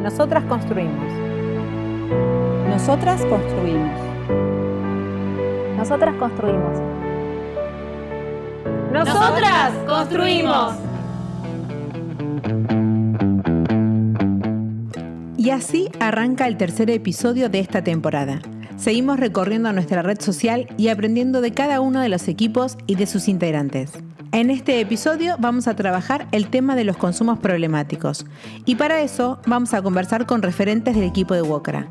Nosotras construimos. Nosotras construimos. Nosotras construimos. ¡Nosotras construimos! Y así arranca el tercer episodio de esta temporada. Seguimos recorriendo nuestra red social y aprendiendo de cada uno de los equipos y de sus integrantes. En este episodio vamos a trabajar el tema de los consumos problemáticos y para eso vamos a conversar con referentes del equipo de WOCRA.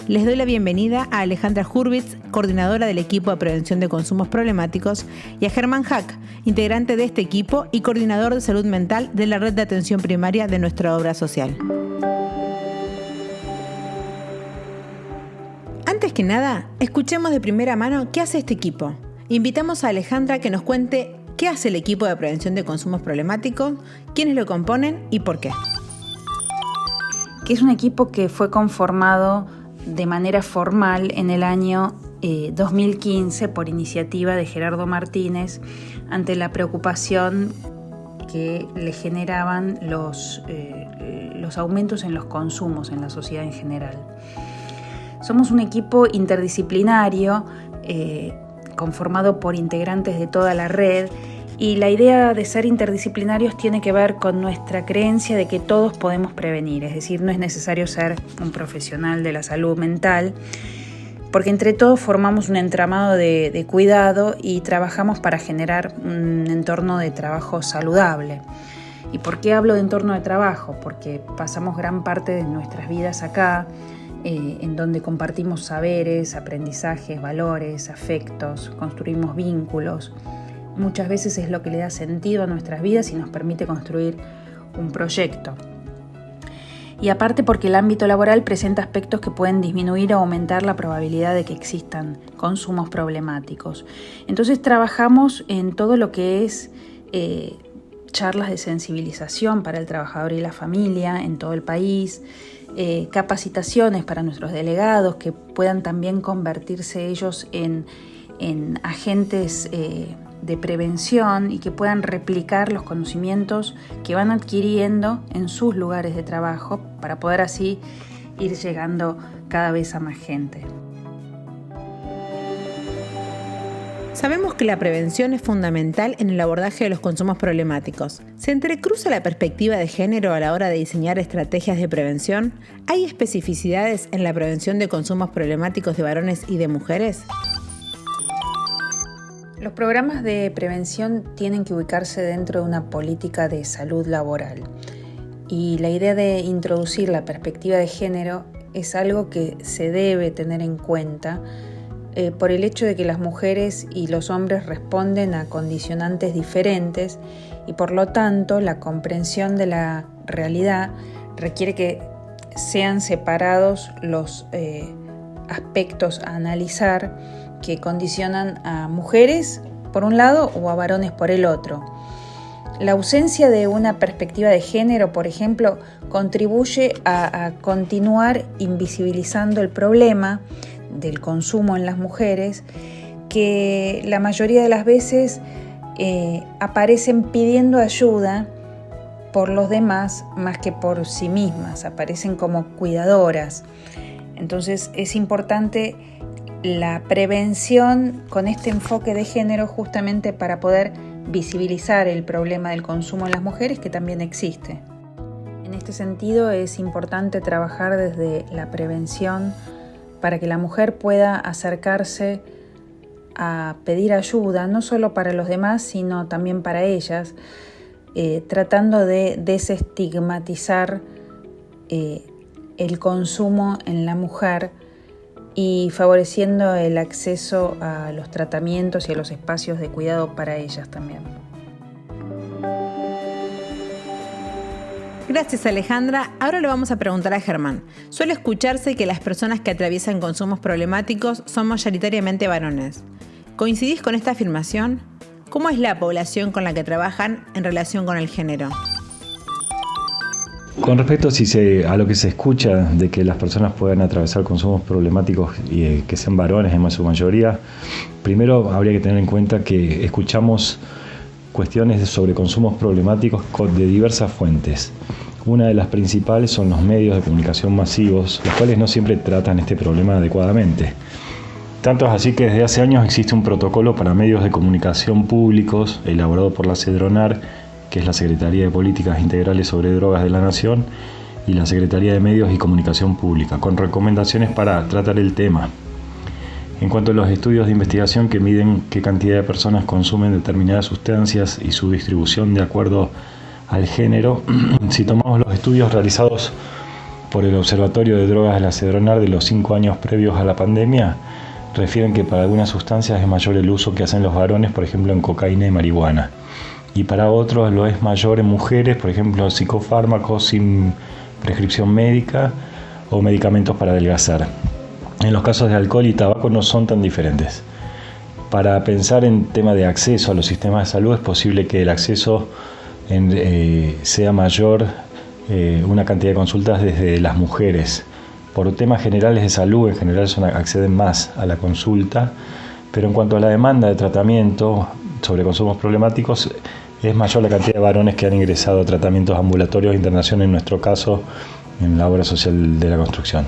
Les doy la bienvenida a Alejandra Hurwitz, coordinadora del equipo de prevención de consumos problemáticos, y a Germán Hack, integrante de este equipo y coordinador de salud mental de la red de atención primaria de nuestra obra social. Antes que nada, escuchemos de primera mano qué hace este equipo. Invitamos a Alejandra a que nos cuente qué hace el equipo de prevención de consumos problemáticos, quiénes lo componen y por qué. Que es un equipo que fue conformado de manera formal en el año 2015 por iniciativa de Gerardo Martínez ante la preocupación que le generaban los aumentos en los consumos en la sociedad en general. Somos un equipo interdisciplinario conformado por integrantes de toda la red y la idea de ser interdisciplinarios tiene que ver con nuestra creencia de que todos podemos prevenir, es decir, no es necesario ser un profesional de la salud mental, porque entre todos formamos un entramado de cuidado y trabajamos para generar un entorno de trabajo saludable. ¿Y por qué hablo de entorno de trabajo? Porque pasamos gran parte de nuestras vidas acá, en donde compartimos saberes, aprendizajes, valores, afectos, construimos vínculos. Muchas veces es lo que le da sentido a nuestras vidas y nos permite construir un proyecto. Y aparte porque el ámbito laboral presenta aspectos que pueden disminuir o aumentar la probabilidad de que existan consumos problemáticos. Entonces trabajamos en todo lo que es charlas de sensibilización para el trabajador y la familia en todo el país, capacitaciones para nuestros delegados que puedan también convertirse ellos en agentes de prevención y que puedan replicar los conocimientos que van adquiriendo en sus lugares de trabajo para poder así ir llegando cada vez a más gente. Sabemos que la prevención es fundamental en el abordaje de los consumos problemáticos. ¿Se entrecruza la perspectiva de género a la hora de diseñar estrategias de prevención? ¿Hay especificidades en la prevención de consumos problemáticos de varones y de mujeres? Los programas de prevención tienen que ubicarse dentro de una política de salud laboral. Y la idea de introducir la perspectiva de género es algo que se debe tener en cuenta por el hecho de que las mujeres y los hombres responden a condicionantes diferentes y por lo tanto la comprensión de la realidad requiere que sean separados los aspectos a analizar que condicionan a mujeres por un lado o a varones por el otro. La ausencia de una perspectiva de género, por ejemplo, contribuye a continuar invisibilizando el problema del consumo en las mujeres, que la mayoría de las veces aparecen pidiendo ayuda por los demás más que por sí mismas, aparecen como cuidadoras. Entonces es importante la prevención con este enfoque de género justamente para poder visibilizar el problema del consumo en las mujeres que también existe. En este sentido es importante trabajar desde la prevención para que la mujer pueda acercarse a pedir ayuda, no solo para los demás, sino también para ellas, tratando de desestigmatizar el consumo en la mujer y favoreciendo el acceso a los tratamientos y a los espacios de cuidado para ellas también. Gracias, Alejandra. Ahora le vamos a preguntar a Germán. Suele escucharse que las personas que atraviesan consumos problemáticos son mayoritariamente varones. ¿Coincidís con esta afirmación? ¿Cómo es la población con la que trabajan en relación con el género? Con respecto a lo que se escucha de que las personas puedan atravesar consumos problemáticos y que sean varones en su mayoría, primero habría que tener en cuenta que escuchamos cuestiones sobre consumos problemáticos de diversas fuentes. Una de las principales son los medios de comunicación masivos, los cuales no siempre tratan este problema adecuadamente. Tanto es así que desde hace años existe un protocolo para medios de comunicación públicos elaborado por la CEDRONAR, que es la Secretaría de Políticas Integrales sobre Drogas de la Nación, y la Secretaría de Medios y Comunicación Pública, con recomendaciones para tratar el tema. En cuanto a los estudios de investigación que miden qué cantidad de personas consumen determinadas sustancias y su distribución de acuerdo al género, si tomamos los estudios realizados por el Observatorio de Drogas de la CEDRONAR de los 5 años previos a la pandemia, refieren que para algunas sustancias es mayor el uso que hacen los varones, por ejemplo en cocaína y marihuana, y para otros lo es mayor en mujeres, por ejemplo psicofármacos sin prescripción médica o medicamentos para adelgazar. En los casos de alcohol y tabaco no son tan diferentes. Para pensar en tema de acceso a los sistemas de salud, es posible que el acceso sea mayor, una cantidad de consultas desde las mujeres. Por temas generales de salud, en general acceden más a la consulta, pero en cuanto a la demanda de tratamiento sobre consumos problemáticos, es mayor la cantidad de varones que han ingresado a tratamientos ambulatorios de internación, en nuestro caso, en la obra social de la construcción.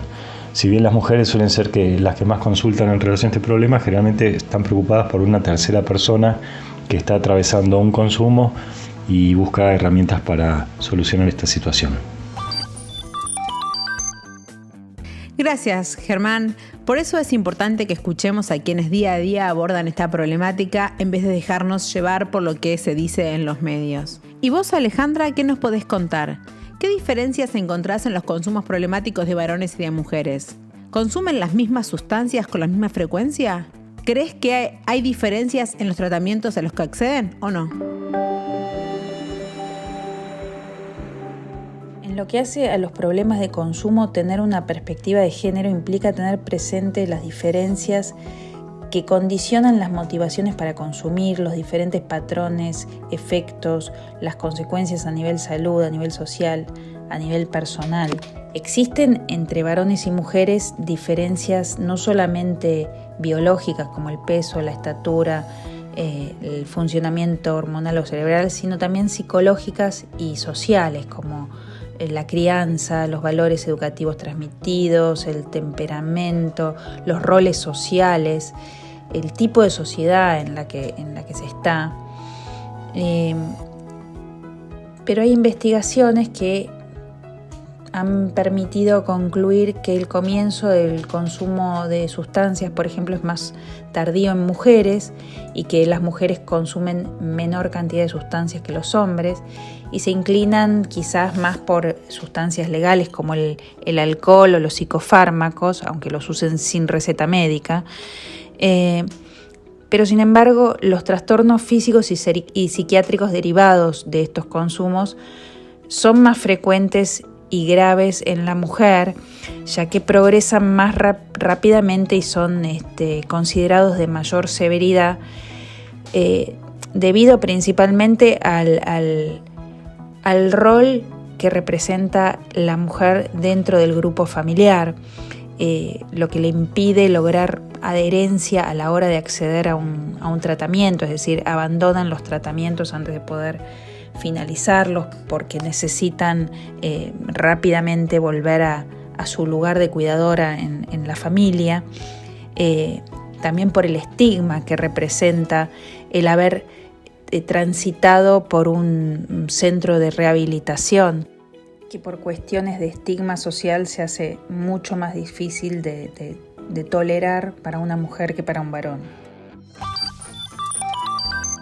Si bien las mujeres suelen ser las que más consultan en relación a este problema, generalmente están preocupadas por una tercera persona que está atravesando un consumo y busca herramientas para solucionar esta situación. Gracias, Germán. Por eso es importante que escuchemos a quienes día a día abordan esta problemática en vez de dejarnos llevar por lo que se dice en los medios. Y vos, Alejandra, ¿qué nos podés contar? ¿Qué diferencias encontrás en los consumos problemáticos de varones y de mujeres? ¿Consumen las mismas sustancias con la misma frecuencia? ¿Crees que hay diferencias en los tratamientos a los que acceden o no? En lo que hace a los problemas de consumo, tener una perspectiva de género implica tener presente las diferencias que condicionan las motivaciones para consumir, los diferentes patrones, efectos, las consecuencias a nivel salud, a nivel social, a nivel personal. Existen entre varones y mujeres diferencias no solamente biológicas como el peso, la estatura, el funcionamiento hormonal o cerebral, sino también psicológicas y sociales como la crianza, los valores educativos transmitidos, el temperamento, los roles sociales, el tipo de sociedad en la que se está. Pero hay investigaciones que han permitido concluir que el comienzo del consumo de sustancias, por ejemplo, es más tardío en mujeres y que las mujeres consumen menor cantidad de sustancias que los hombres y se inclinan quizás más por sustancias legales como el alcohol o los psicofármacos, aunque los usen sin receta médica. Pero sin embargo, los trastornos físicos y psiquiátricos derivados de estos consumos son más frecuentes y graves en la mujer, ya que progresan más rápidamente y son considerados de mayor severidad, debido principalmente al rol que representa la mujer dentro del grupo familiar, lo que le impide lograr adherencia a la hora de acceder a un tratamiento, es decir, abandonan los tratamientos antes de poder finalizarlos porque necesitan rápidamente volver a su lugar de cuidadora en la familia, también por el estigma que representa el haber transitado por un centro de rehabilitación, que por cuestiones de estigma social se hace mucho más difícil de tolerar para una mujer que para un varón.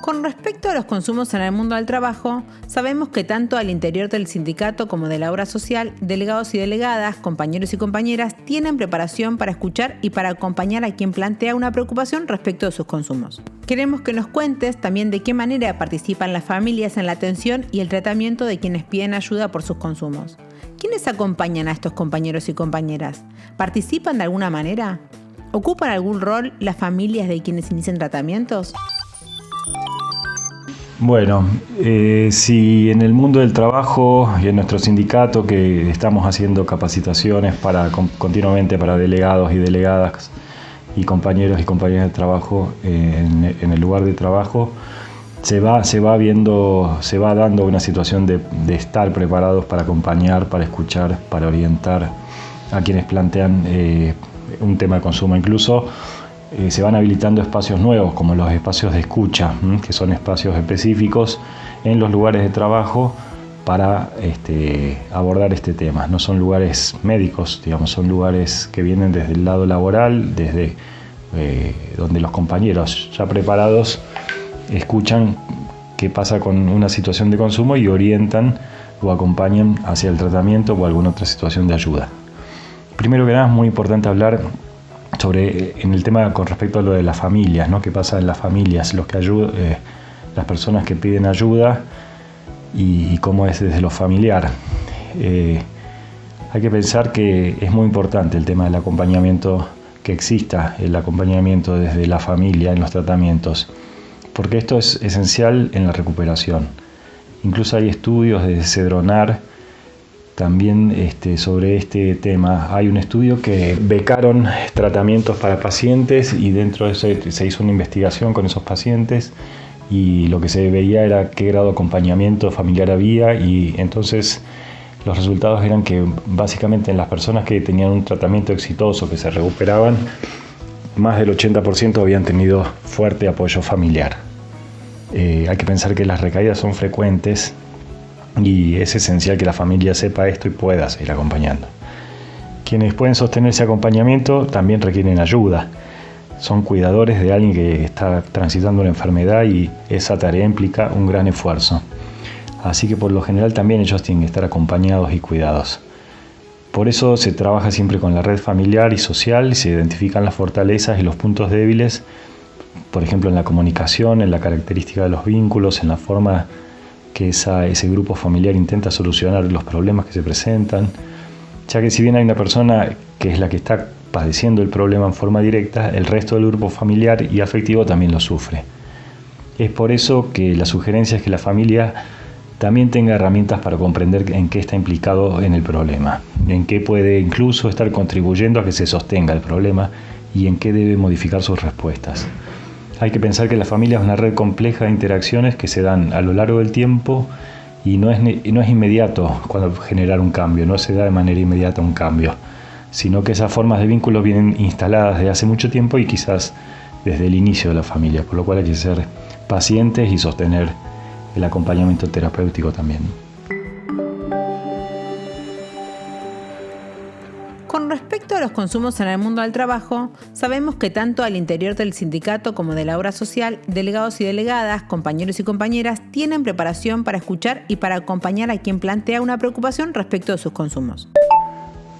Con respecto a los consumos en el mundo del trabajo, sabemos que tanto al interior del sindicato como de la obra social, delegados y delegadas, compañeros y compañeras tienen preparación para escuchar y para acompañar a quien plantea una preocupación respecto de sus consumos. Queremos que nos cuentes también de qué manera participan las familias en la atención y el tratamiento de quienes piden ayuda por sus consumos. ¿Quiénes acompañan a estos compañeros y compañeras? ¿Participan de alguna manera? ¿Ocupan algún rol las familias de quienes inician tratamientos? Bueno, si en el mundo del trabajo y en nuestro sindicato que estamos haciendo capacitaciones continuamente para delegados y delegadas y compañeros y compañeras de trabajo en el lugar de trabajo, se va dando una situación de estar preparados para acompañar, para escuchar, para orientar a quienes plantean un tema de consumo. Incluso se van habilitando espacios nuevos, como los espacios de escucha, que son espacios específicos en los lugares de trabajo para abordar este tema. No son lugares médicos, digamos, son lugares que vienen desde el lado laboral, desde donde los compañeros ya preparados escuchan qué pasa con una situación de consumo y orientan o acompañan hacia el tratamiento o alguna otra situación de ayuda. Primero que nada es muy importante hablar en el tema con respecto a lo de las familias, ¿no? ¿Qué pasa en las familias? Las personas que piden ayuda y cómo es desde lo familiar. Hay que pensar que es muy importante el tema del acompañamiento, que exista el acompañamiento desde la familia en los tratamientos, porque esto es esencial en la recuperación. Incluso hay estudios de Cedronar también sobre este tema. Hay un estudio que becaron tratamientos para pacientes y dentro de eso se hizo una investigación con esos pacientes y lo que se veía era qué grado de acompañamiento familiar había, y entonces los resultados eran que básicamente en las personas que tenían un tratamiento exitoso, que se recuperaban, más del 80% habían tenido fuerte apoyo familiar. Hay que pensar que las recaídas son frecuentes y es esencial que la familia sepa esto y pueda seguir acompañando. Quienes pueden sostener ese acompañamiento también requieren ayuda. Son cuidadores de alguien que está transitando una enfermedad y esa tarea implica un gran esfuerzo. Así que por lo general también ellos tienen que estar acompañados y cuidados. Por eso se trabaja siempre con la red familiar y social, se identifican las fortalezas y los puntos débiles, por ejemplo en la comunicación, en la característica de los vínculos, en la forma que ese grupo familiar intenta solucionar los problemas que se presentan, ya que si bien hay una persona que es la que está padeciendo el problema en forma directa, el resto del grupo familiar y afectivo también lo sufre. Es por eso que la sugerencia es que la familia también tenga herramientas para comprender en qué está implicado en el problema, en qué puede incluso estar contribuyendo a que se sostenga el problema y en qué debe modificar sus respuestas. Hay que pensar que la familia es una red compleja de interacciones que se dan a lo largo del tiempo y no es inmediato cuando generar un cambio, no se da de manera inmediata un cambio, sino que esas formas de vínculo vienen instaladas desde hace mucho tiempo y quizás desde el inicio de la familia, por lo cual hay que ser pacientes y sostener el acompañamiento terapéutico también. Con respecto a los consumos en el mundo del trabajo, sabemos que tanto al interior del sindicato como de la obra social, delegados y delegadas, compañeros y compañeras tienen preparación para escuchar y para acompañar a quien plantea una preocupación respecto de sus consumos.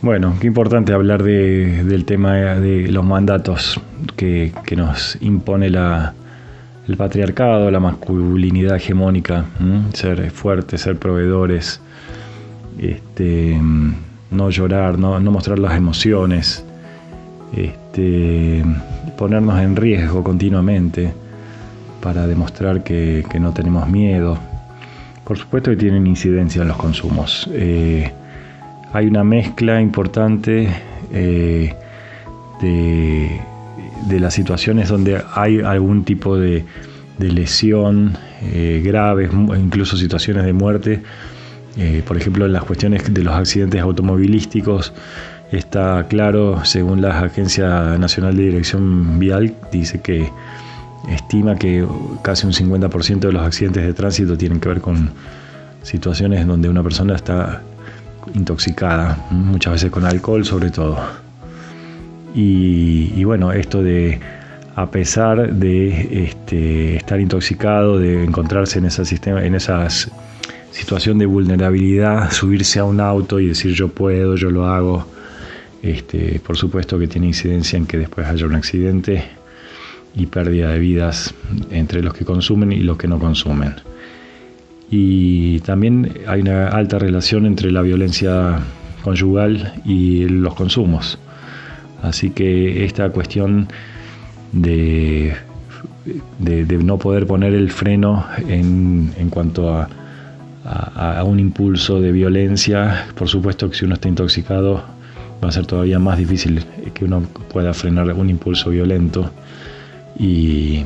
Bueno, qué importante hablar del tema de los mandatos que nos impone el patriarcado, la masculinidad hegemónica, ser fuertes, ser proveedores, no llorar, no mostrar las emociones, ponernos en riesgo continuamente para demostrar que no tenemos miedo. Por supuesto que tienen incidencia en los consumos. Hay una mezcla importante de las situaciones donde hay algún tipo de lesión grave, incluso situaciones de muerte. Por ejemplo, en las cuestiones de los accidentes automovilísticos está claro, según la Agencia Nacional de Dirección Vial, dice que estima que casi un 50% de los accidentes de tránsito tienen que ver con situaciones donde una persona está intoxicada, muchas veces con alcohol sobre todo. Y bueno, esto de, a pesar de estar intoxicado, de encontrarse en esa situación de vulnerabilidad, subirse a un auto y decir yo puedo, yo lo hago, por supuesto que tiene incidencia en que después haya un accidente y pérdida de vidas entre los que consumen y los que no consumen. Y también hay una alta relación entre la violencia conyugal y los consumos. Así que esta cuestión de no poder poner el freno en cuanto a un impulso de violencia, por supuesto que si uno está intoxicado va a ser todavía más difícil que uno pueda frenar un impulso violento y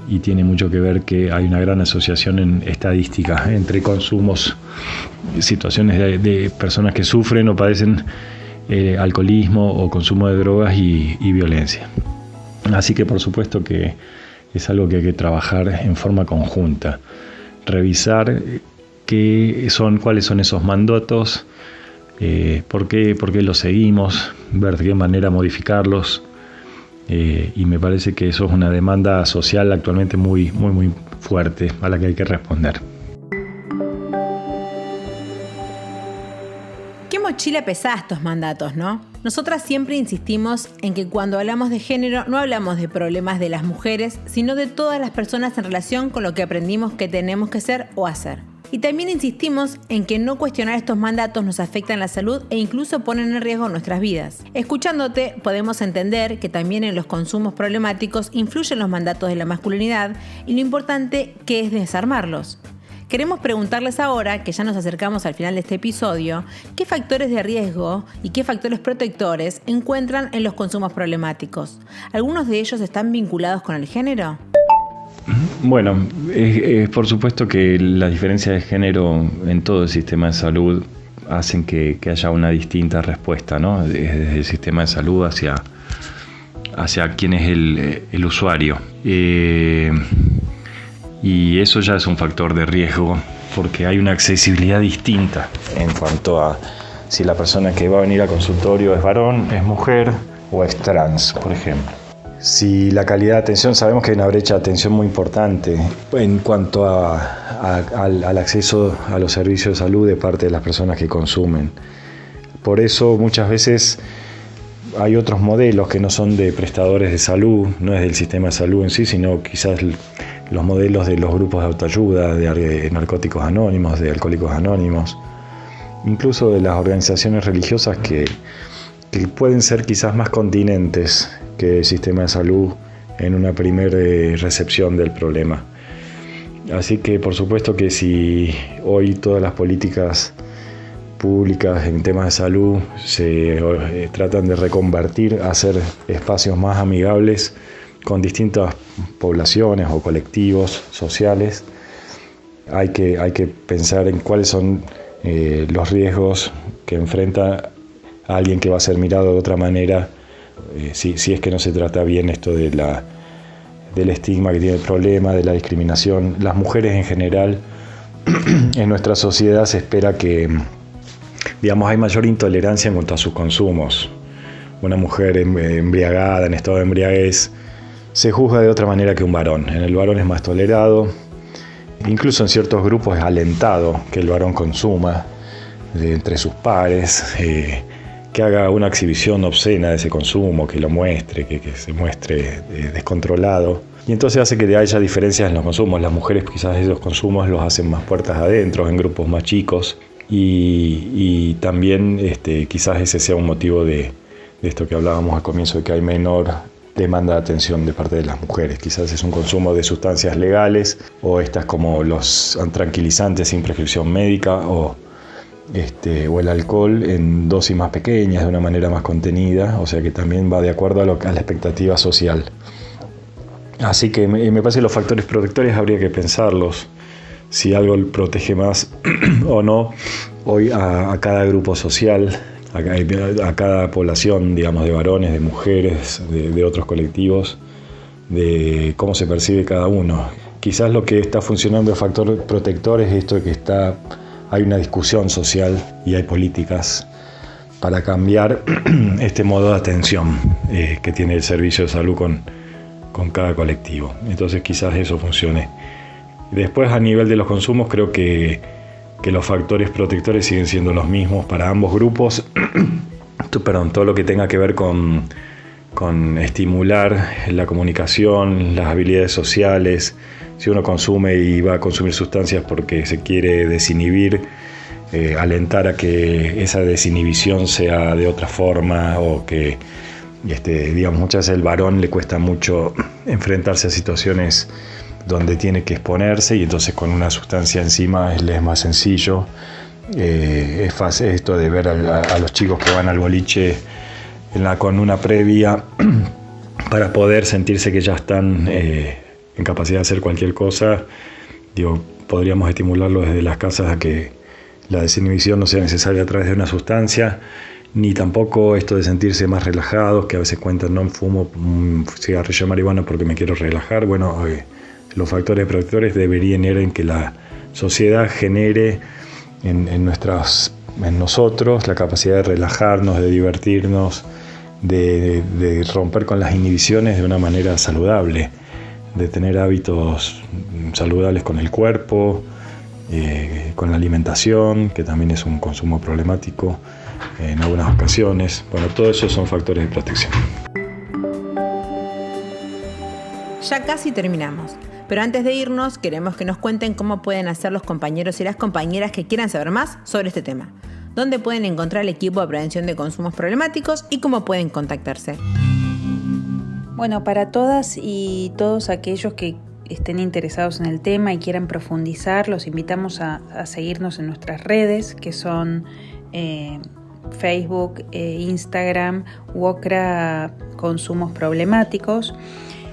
y tiene mucho que ver que hay una gran asociación en estadística entre consumos, situaciones de personas que sufren o padecen alcoholismo o consumo de drogas y violencia. Así que por supuesto que es algo que hay que trabajar en forma conjunta, revisar cuáles son esos mandatos, por qué los seguimos, ver de qué manera modificarlos, y me parece que eso es una demanda social actualmente muy fuerte a la que hay que responder. Qué mochila pesada estos mandatos, ¿no? Nosotras siempre insistimos en que cuando hablamos de género no hablamos de problemas de las mujeres, sino de todas las personas en relación con lo que aprendimos que tenemos que ser o hacer. Y también insistimos en que no cuestionar estos mandatos nos afecta en la salud e incluso ponen en riesgo nuestras vidas. Escuchándote, podemos entender que también en los consumos problemáticos influyen los mandatos de la masculinidad y lo importante que es desarmarlos. Queremos preguntarles ahora, que ya nos acercamos al final de este episodio, qué factores de riesgo y qué factores protectores encuentran en los consumos problemáticos. ¿Algunos de ellos están vinculados con el género? Bueno, por supuesto que la diferencia de género en todo el sistema de salud hacen que haya una distinta respuesta, ¿no? Desde el sistema de salud hacia quién es el usuario. Y eso ya es un factor de riesgo porque hay una accesibilidad distinta en cuanto a si la persona que va a venir al consultorio es varón, es mujer o es trans, por ejemplo. Si la calidad de atención, sabemos que hay una brecha de atención muy importante en cuanto al acceso a los servicios de salud de parte de las personas que consumen. Por eso muchas veces hay otros modelos que no son de prestadores de salud, no es del sistema de salud en sí, sino quizás los modelos de los grupos de autoayuda, de narcóticos anónimos, de alcohólicos anónimos, incluso de las organizaciones religiosas que pueden ser quizás más continentes que el sistema de salud en una primera recepción del problema. Así que por supuesto que si hoy todas las políticas públicas en temas de salud se tratan de reconvertir a ser espacios más amigables con distintas poblaciones o colectivos sociales, hay que pensar en cuáles son los riesgos que enfrenta a alguien que va a ser mirado de otra manera, si es que no se trata bien esto del estigma que tiene el problema, de la discriminación. Las mujeres en general, en nuestra sociedad se espera que, hay mayor intolerancia en cuanto a sus consumos. Una mujer embriagada, en estado de embriaguez, se juzga de otra manera que un varón. En el varón es más tolerado, incluso en ciertos grupos es alentado que el varón consuma entre sus pares, que haga una exhibición obscena de ese consumo, que lo muestre, que se muestre descontrolado. Y entonces hace que haya diferencias en los consumos. Las mujeres quizás esos consumos los hacen más puertas adentro, en grupos más chicos, y también quizás ese sea un motivo de esto que hablábamos al comienzo, de que hay menor demanda de atención de parte de las mujeres. Quizás es un consumo de sustancias legales o estas como los tranquilizantes sin prescripción médica o el alcohol en dosis más pequeñas, de una manera más contenida, o sea que también va de acuerdo a la expectativa social. Así que me parece que los factores protectores habría que pensarlos, si algo protege más o no hoy a cada grupo social, a cada población, de varones, de mujeres, de otros colectivos, de cómo se percibe cada uno. Quizás lo que está funcionando de factor protector es esto de que hay una discusión social y hay políticas para cambiar este modo de atención que tiene el servicio de salud con cada colectivo. Entonces quizás eso funcione. Después, a nivel de los consumos, creo que los factores protectores siguen siendo los mismos para ambos grupos. Todo lo que tenga que ver con estimular la comunicación, las habilidades sociales. Si uno consume y va a consumir sustancias porque se quiere desinhibir, alentar a que esa desinhibición sea de otra forma, o que muchas veces el varón le cuesta mucho enfrentarse a situaciones donde tiene que exponerse, y entonces con una sustancia encima le es más sencillo. Es fácil esto de ver a los chicos que van al boliche con una previa para poder sentirse que ya están en capacidad de hacer cualquier cosa, podríamos estimularlo desde las casas a que la desinhibición no sea necesaria a través de una sustancia, ni tampoco esto de sentirse más relajados, que a veces cuentan, no fumo un cigarrillo de marihuana porque me quiero relajar. Bueno, los factores protectores deberían ir en que la sociedad genere en nosotros la capacidad de relajarnos, de divertirnos, de romper con las inhibiciones de una manera saludable, de tener hábitos saludables con el cuerpo, con la alimentación, que también es un consumo problemático en algunas ocasiones. Bueno, todo eso son factores de protección. Ya casi terminamos, pero antes de irnos queremos que nos cuenten cómo pueden hacer los compañeros y las compañeras que quieran saber más sobre este tema. ¿Dónde pueden encontrar el equipo de prevención de consumos problemáticos y cómo pueden contactarse? Bueno, para todas y todos aquellos que estén interesados en el tema y quieran profundizar, los invitamos a seguirnos en nuestras redes, que son Facebook, Instagram, WOCRA Consumos Problemáticos,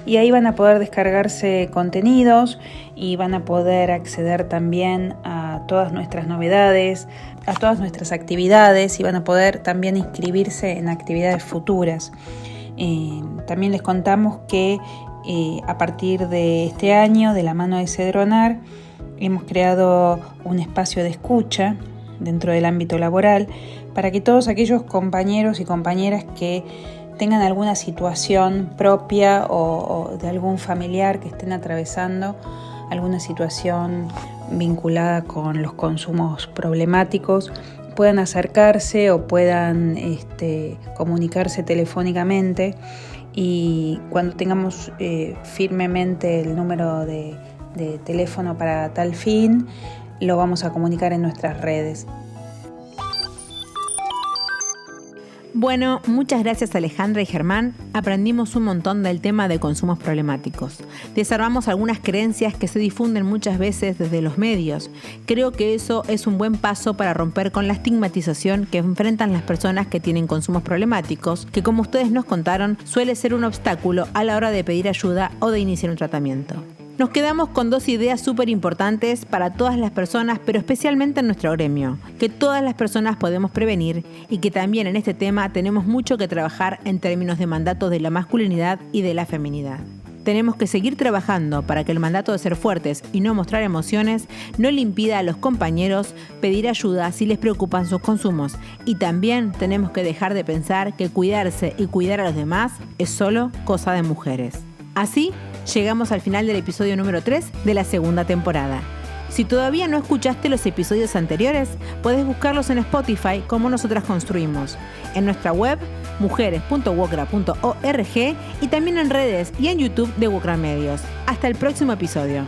y ahí van a poder descargarse contenidos y van a poder acceder también a todas nuestras novedades, a todas nuestras actividades, y van a poder también inscribirse en actividades futuras. También les contamos que a partir de este año, de la mano de Cedronar, hemos creado un espacio de escucha dentro del ámbito laboral para que todos aquellos compañeros y compañeras que tengan alguna situación propia o de algún familiar que estén atravesando alguna situación vinculada con los consumos problemáticos, puedan acercarse o puedan comunicarse telefónicamente, y cuando tengamos firmemente el número de teléfono para tal fin, lo vamos a comunicar en nuestras redes. Bueno, muchas gracias Alejandra y Germán. Aprendimos un montón del tema de consumos problemáticos. Desarmamos algunas creencias que se difunden muchas veces desde los medios. Creo que eso es un buen paso para romper con la estigmatización que enfrentan las personas que tienen consumos problemáticos, que como ustedes nos contaron, suele ser un obstáculo a la hora de pedir ayuda o de iniciar un tratamiento. Nos quedamos con 2 ideas súper importantes para todas las personas, pero especialmente en nuestro gremio, que todas las personas podemos prevenir y que también en este tema tenemos mucho que trabajar en términos de mandatos de la masculinidad y de la feminidad. Tenemos que seguir trabajando para que el mandato de ser fuertes y no mostrar emociones no le impida a los compañeros pedir ayuda si les preocupan sus consumos. Y también tenemos que dejar de pensar que cuidarse y cuidar a los demás es solo cosa de mujeres. Así, llegamos al final del episodio número 3 de la segunda temporada. Si todavía no escuchaste los episodios anteriores, podés buscarlos en Spotify como Nosotras Construimos, en nuestra web mujeres.wocra.org y también en redes y en YouTube de WOCRA Medios. Hasta el próximo episodio.